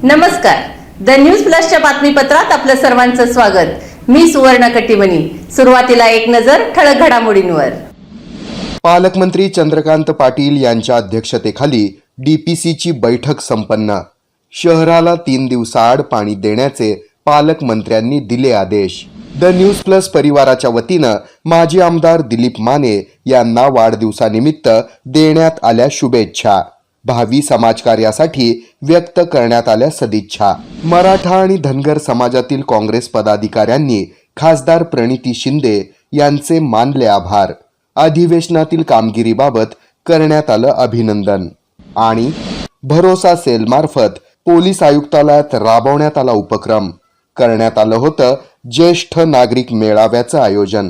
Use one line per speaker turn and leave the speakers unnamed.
नमस्कार, the news प्लसच्या बातमीपत्रात आपलं सर्वांचं स्वागत। मी सुवर्ण कटिमनी। सुरुवातीला एक नजर ठळक घडामोडींवर।
पालकमंत्री चंद्रकांत पाटील यांच्या अध्यक्षतेखाली डीपीसीची बैठक संपन्न। शहराला 3 दिवसाआड पाणी देण्याचे पालकमंत्र्यांनी दिले आदेश। द न्यूज प्लस परिवाराच्या वतीनं माजी आमदार दिलीप माने यांना वाढदिवसानिमित्त देण्यात आल्या शुभेच्छा। भावी समाजकार्यासाठी व्यक्त करण्यात आल्या सदिच्छा। मराठा आणि धनगर समाजातील काँग्रेस पदाधिकाऱ्यांनी खासदार प्रणिती शिंदे यांचे मानले आभार। अधिवेशनातील कामगिरीबाबत करण्यात आलं अभिनंदन। आणि भरोसा सेल मार्फत पोलीस आयुक्तालयात राबवण्यात आला उपक्रम। करण्यात आलं होतं ज्येष्ठ नागरिक मेळाव्याचं आयोजन।